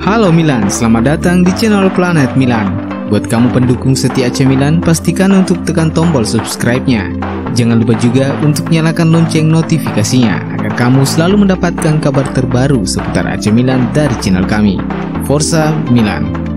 Halo Milan, selamat datang di channel Planet Milan. Buat kamu pendukung setia AC Milan, pastikan untuk tekan tombol subscribe-nya. Jangan lupa juga untuk nyalakan lonceng notifikasinya agar kamu selalu mendapatkan kabar terbaru seputar AC Milan dari channel kami. Forza Milan.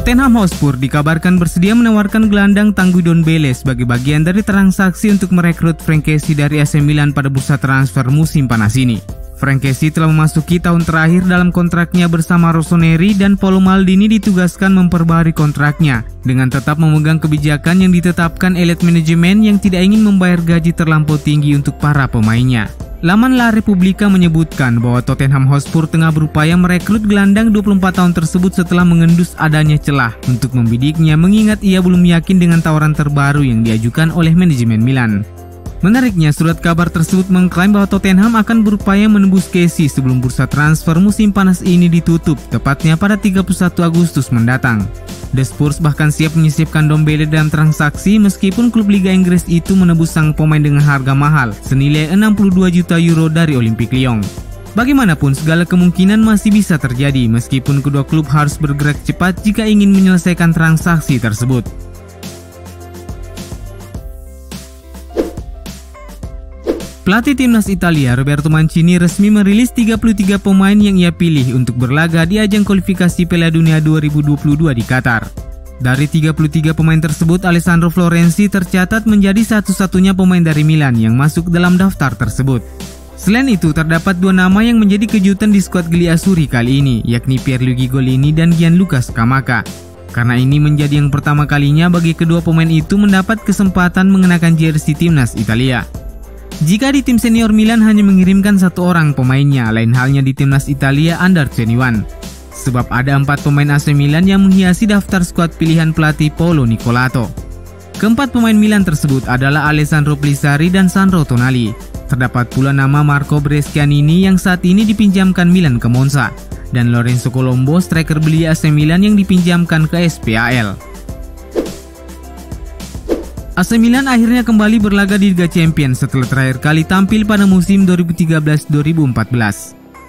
Tottenham Hotspur dikabarkan bersedia menawarkan gelandang Tanguy Ndombele sebagai bagian dari transaksi untuk merekrut Frank Kessie dari AC Milan pada bursa transfer musim panas ini. Frank Kessie telah memasuki tahun terakhir dalam kontraknya bersama Rossoneri dan Paolo Maldini ditugaskan memperbaharui kontraknya dengan tetap memegang kebijakan yang ditetapkan elite manajemen yang tidak ingin membayar gaji terlampau tinggi untuk para pemainnya. Laman La Repubblica menyebutkan bahwa Tottenham Hotspur tengah berupaya merekrut gelandang 24 tahun tersebut setelah mengendus adanya celah untuk membidiknya, mengingat ia belum yakin dengan tawaran terbaru yang diajukan oleh manajemen Milan. Menariknya, surat kabar tersebut mengklaim bahwa Tottenham akan berupaya menembus Kessie sebelum bursa transfer musim panas ini ditutup, tepatnya pada 31 Agustus mendatang. The Spurs bahkan siap menyisipkan Ndombele dalam transaksi meskipun klub Liga Inggris itu menebus sang pemain dengan harga mahal senilai 62 juta euro dari Olympique Lyon. Bagaimanapun, segala kemungkinan masih bisa terjadi meskipun kedua klub harus bergerak cepat jika ingin menyelesaikan transaksi tersebut. Pelatih timnas Italia Roberto Mancini resmi merilis 33 pemain yang ia pilih untuk berlaga di ajang kualifikasi Piala Dunia 2022 di Qatar. Dari 33 pemain tersebut, Alessandro Florenzi tercatat menjadi satu-satunya pemain dari Milan yang masuk dalam daftar tersebut. Selain itu, terdapat dua nama yang menjadi kejutan di skuad Gli Azzurri kali ini, yakni Pierluigi Golini dan Gianluca Scamacca. Karena ini menjadi yang pertama kalinya bagi kedua pemain itu mendapat kesempatan mengenakan jersey timnas Italia. Jika di tim senior Milan hanya mengirimkan satu orang pemainnya, lain halnya di timnas Italia Under 21. Sebab ada 4 pemain AC Milan yang menghiasi daftar skuad pilihan pelatih Paolo Nicolato. Keempat pemain Milan tersebut adalah Alessandro Plisari dan Sandro Tonali. Terdapat pula nama Marco Brescianini yang saat ini dipinjamkan Milan ke Monza, dan Lorenzo Colombo, striker belia AC Milan yang dipinjamkan ke SPAL. AC Milan akhirnya kembali berlaga di Liga Champions setelah terakhir kali tampil pada musim 2013-2014.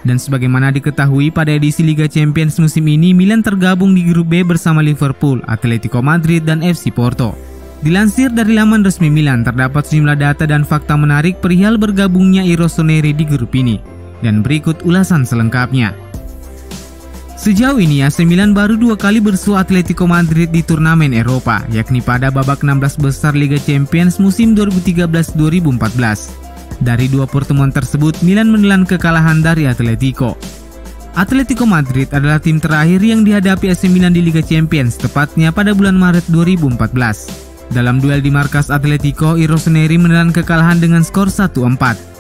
Dan sebagaimana diketahui, pada edisi Liga Champions musim ini Milan tergabung di grup B bersama Liverpool, Atletico Madrid, dan FC Porto. Dilansir dari laman resmi Milan, terdapat sejumlah data dan fakta menarik perihal bergabungnya Rossoneri di grup ini. Dan berikut ulasan selengkapnya. Sejauh ini AC Milan baru 2 kali bersua Atletico Madrid di turnamen Eropa, yakni pada babak 16 besar Liga Champions musim 2013-2014. Dari 2 pertemuan tersebut, Milan menelan kekalahan dari Atletico. Atletico Madrid adalah tim terakhir yang dihadapi AC Milan di Liga Champions, tepatnya pada bulan Maret 2014. Dalam duel di markas Atletico, Rossoneri menelan kekalahan dengan skor 1-4.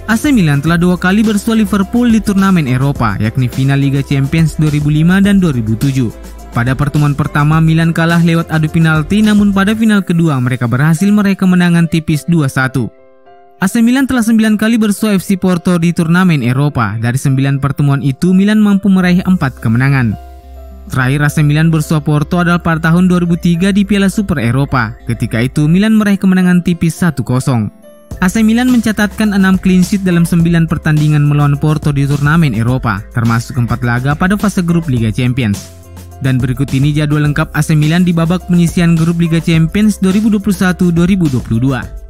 AC Milan telah 2 kali bersua Liverpool di turnamen Eropa, yakni final Liga Champions 2005 dan 2007. Pada pertemuan pertama, Milan kalah lewat adu penalti, namun pada final kedua mereka berhasil meraih kemenangan tipis 2-1. AC Milan telah 9 kali bersua FC Porto di turnamen Eropa. Dari 9 pertemuan itu, Milan mampu meraih 4 kemenangan. Terakhir AC Milan bersua Porto adalah pada tahun 2003 di Piala Super Eropa. Ketika itu, Milan meraih kemenangan tipis 1-0. AC Milan mencatatkan 6 clean sheet dalam 9 pertandingan melawan Porto di turnamen Eropa, termasuk 4 laga pada fase grup Liga Champions. Dan berikut ini jadwal lengkap AC Milan di babak penyisihan grup Liga Champions 2021-2022.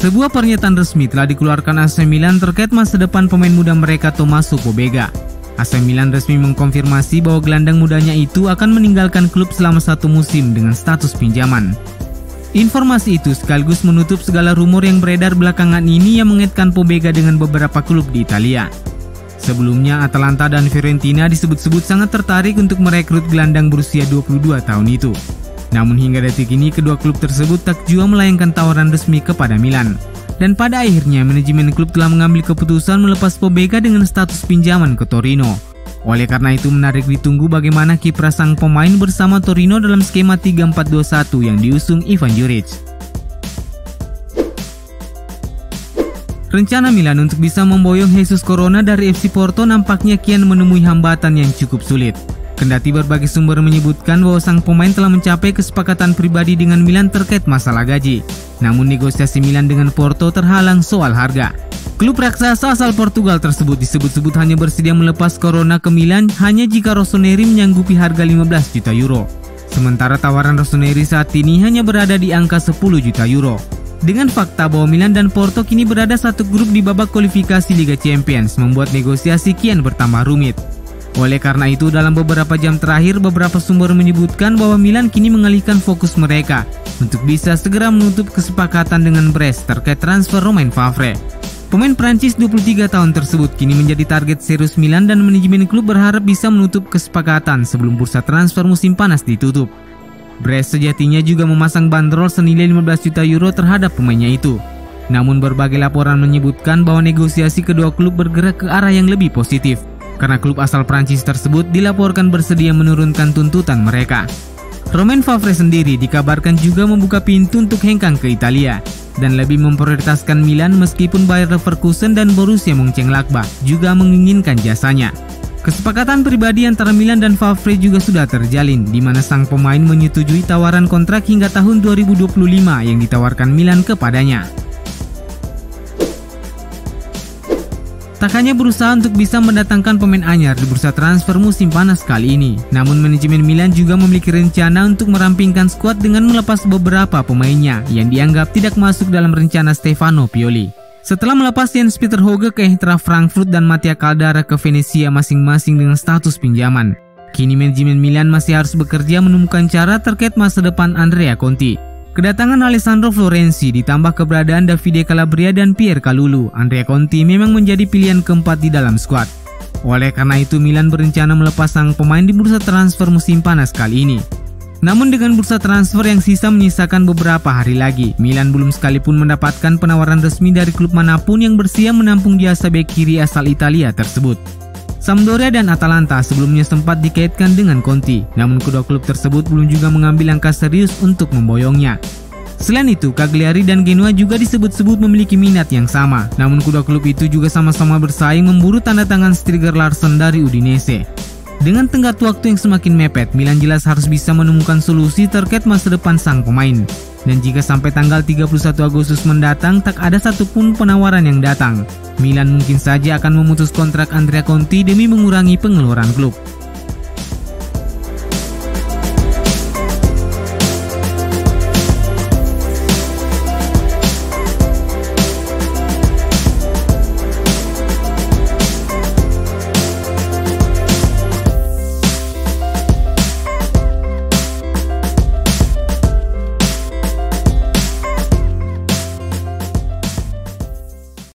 Sebuah pernyataan resmi telah dikeluarkan AC Milan terkait masa depan pemain muda mereka Tommaso Pobega. AC Milan resmi mengkonfirmasi bahwa gelandang mudanya itu akan meninggalkan klub selama 1 musim dengan status pinjaman. Informasi itu sekaligus menutup segala rumor yang beredar belakangan ini yang mengaitkan Pobega dengan beberapa klub di Italia. Sebelumnya, Atalanta dan Fiorentina disebut-sebut sangat tertarik untuk merekrut gelandang berusia 22 tahun itu. Namun hingga detik ini kedua klub tersebut tak jua melayangkan tawaran resmi kepada Milan. Dan pada akhirnya manajemen klub telah mengambil keputusan melepas Pobega dengan status pinjaman ke Torino. Oleh karena itu menarik ditunggu bagaimana kiprah sang pemain bersama Torino dalam skema 3-4-2-1 yang diusung Ivan Juric. Rencana Milan untuk bisa memboyong Jesus Corona dari FC Porto nampaknya kian menemui hambatan yang cukup sulit. Kendati berbagai sumber menyebutkan bahwa sang pemain telah mencapai kesepakatan pribadi dengan Milan terkait masalah gaji. Namun negosiasi Milan dengan Porto terhalang soal harga. Klub raksasa asal Portugal tersebut disebut-sebut hanya bersedia melepas Corona ke Milan hanya jika Rossoneri menyanggupi harga 15 juta euro. Sementara tawaran Rossoneri saat ini hanya berada di angka 10 juta euro. Dengan fakta bahwa Milan dan Porto kini berada satu grup di babak kualifikasi Liga Champions membuat negosiasi kian bertambah rumit. Oleh karena itu dalam beberapa jam terakhir beberapa sumber menyebutkan bahwa Milan kini mengalihkan fokus mereka untuk bisa segera menutup kesepakatan dengan Brest terkait transfer Romain Favre. Pemain Prancis 23 tahun tersebut kini menjadi target serius Milan dan manajemen klub berharap bisa menutup kesepakatan sebelum bursa transfer musim panas ditutup. Brest sejatinya juga memasang bandrol senilai 15 juta euro terhadap pemainnya itu. Namun berbagai laporan menyebutkan bahwa negosiasi kedua klub bergerak ke arah yang lebih positif, karena klub asal Prancis tersebut dilaporkan bersedia menurunkan tuntutan mereka. Romain Favre sendiri dikabarkan juga membuka pintu untuk hengkang ke Italia dan lebih memprioritaskan Milan meskipun Bayer Leverkusen dan Borussia Mönchengladbach juga menginginkan jasanya. Kesepakatan pribadi antara Milan dan Favre juga sudah terjalin, di mana sang pemain menyetujui tawaran kontrak hingga tahun 2025 yang ditawarkan Milan kepadanya. Tak hanya berusaha untuk bisa mendatangkan pemain anyar di bursa transfer musim panas kali ini, namun manajemen Milan juga memiliki rencana untuk merampingkan skuad dengan melepas beberapa pemainnya yang dianggap tidak masuk dalam rencana Stefano Pioli. Setelah melepas Jens Peter Hauge ke Eintracht Frankfurt dan Mattia Caldara ke Venezia masing-masing dengan status pinjaman, kini manajemen Milan masih harus bekerja menemukan cara terkait masa depan Andrea Conti. Kedatangan Alessandro Florenzi ditambah keberadaan Davide Calabria dan Pierre Kalulu, Andrea Conti memang menjadi pilihan keempat di dalam skuad. Oleh karena itu Milan berencana melepas sang pemain di bursa transfer musim panas kali ini. Namun dengan bursa transfer yang sisa menyisakan beberapa hari lagi, Milan belum sekalipun mendapatkan penawaran resmi dari klub manapun yang bersedia menampung jasa bek kiri asal Italia tersebut. Sampdoria dan Atalanta sebelumnya sempat dikaitkan dengan Conti, namun kedua klub tersebut belum juga mengambil langkah serius untuk memboyongnya. Selain itu, Cagliari dan Genoa juga disebut-sebut memiliki minat yang sama, namun kedua klub itu juga sama-sama bersaing memburu tanda tangan Striger Larsson dari Udinese. Dengan tenggat waktu yang semakin mepet, Milan jelas harus bisa menemukan solusi terkait masa depan sang pemain. Dan jika sampai tanggal 31 Agustus mendatang tak ada satupun penawaran yang datang, Milan mungkin saja akan memutus kontrak Andrea Conti demi mengurangi pengeluaran klub.